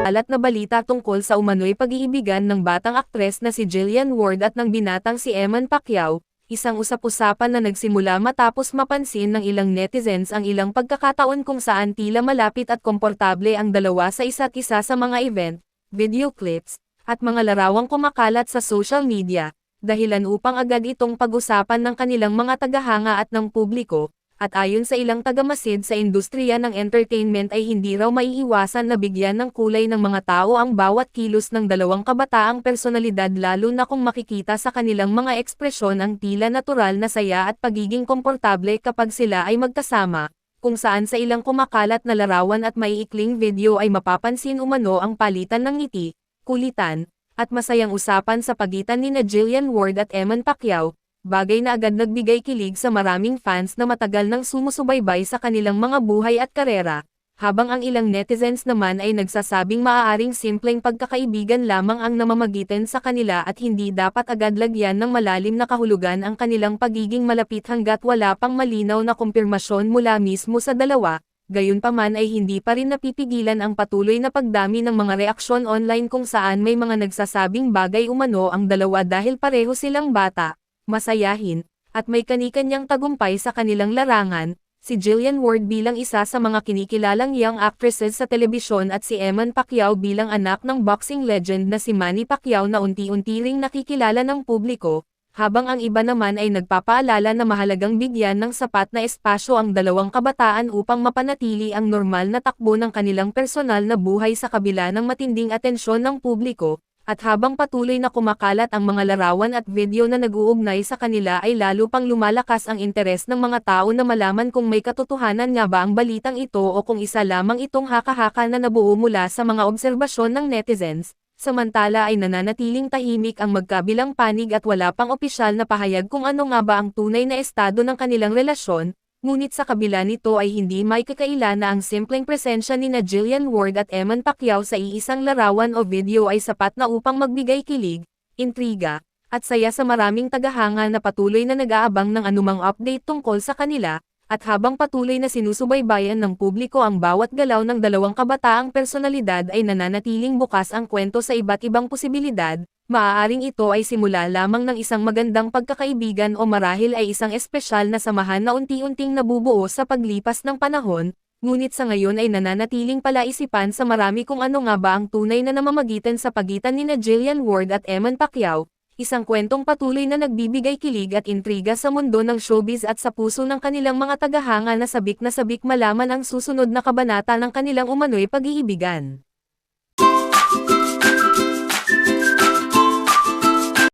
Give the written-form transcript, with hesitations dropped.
kumakalat na balita tungkol sa umano'y pag-iibigan ng batang aktres na si Jillian Ward at ng binatang si Eman Pacquiao, isang usap-usapan na nagsimula matapos mapansin ng ilang netizens ang ilang pagkakataon kung saan tila malapit at komportable ang dalawa sa isa't isa sa mga event, video clips, at mga larawang kumakalat sa social media, dahilan upang agad itong pag-usapan ng kanilang mga tagahanga at ng publiko. At ayon sa ilang tagamasid sa industriya ng entertainment ay hindi raw maiiwasan na bigyan ng kulay ng mga tao ang bawat kilos ng dalawang kabataang personalidad, lalo na kung makikita sa kanilang mga ekspresyon ang tila natural na saya at pagiging komportable kapag sila ay magkasama, kung saan sa ilang kumakalat na larawan at maiikling video ay mapapansin umano ang palitan ng ngiti, kulitan, at masayang usapan sa pagitan ni Jillian Ward at Eman Pacquiao. Bagay na agad nagbigay kilig sa maraming fans na matagal nang sumusubaybay sa kanilang mga buhay at karera, habang ang ilang netizens naman ay nagsasabing maaaring simpleng pagkakaibigan lamang ang namamagitan sa kanila at hindi dapat agad lagyan ng malalim na kahulugan ang kanilang pagiging malapit hanggat wala pang malinaw na kumpirmasyon mula mismo sa dalawa. Gayunpaman ay hindi pa rin napipigilan ang patuloy na pagdami ng mga reaksyon online kung saan may mga nagsasabing bagay umano ang dalawa dahil pareho silang bata, masayahin, at may kani-kanyang tagumpay sa kanilang larangan. Si Jillian Ward bilang isa sa mga kinikilalang young actresses sa telebisyon at si Eman Pacquiao bilang anak ng boxing legend na si Manny Pacquiao na unti-unti ring nakikilala ng publiko, habang ang iba naman ay nagpapaalala na mahalagang bigyan ng sapat na espasyo ang dalawang kabataan upang mapanatili ang normal na takbo ng kanilang personal na buhay sa kabila ng matinding atensyon ng publiko. At habang patuloy na kumakalat ang mga larawan at video na nag-uugnay sa kanila ay lalo pang lumalakas ang interes ng mga tao na malaman kung may katotohanan nga ba ang balitang ito o kung isa lamang itong haka-haka na nabuo mula sa mga obserbasyon ng netizens. Samantala ay nananatiling tahimik ang magkabilang panig at wala pang opisyal na pahayag kung ano nga ba ang tunay na estado ng kanilang relasyon. Ngunit sa kabila nito ay hindi may kakaila na ang simpleng presensya ni Jillian Ward at Eman Pacquiao sa iisang larawan o video ay sapat na upang magbigay kilig, intriga, at saya sa maraming tagahanga na patuloy na nag-aabang ng anumang update tungkol sa kanila. At habang patuloy na sinusubaybayan ng publiko ang bawat galaw ng dalawang kabataang personalidad ay nananatiling bukas ang kwento sa iba't ibang posibilidad. Maaaring ito ay simula lamang ng isang magandang pagkakaibigan o marahil ay isang espesyal na samahan na unti-unting nabubuo sa paglipas ng panahon, ngunit sa ngayon ay nananatiling palaisipan sa marami kung ano nga ba ang tunay na namamagitan sa pagitan ni Jillian Ward at Eman Pacquiao. Isang kwentong patuloy na nagbibigay kilig at intriga sa mundo ng showbiz at sa puso ng kanilang mga tagahanga na sabik malaman ang susunod na kabanata ng kanilang umano'y pag-iibigan.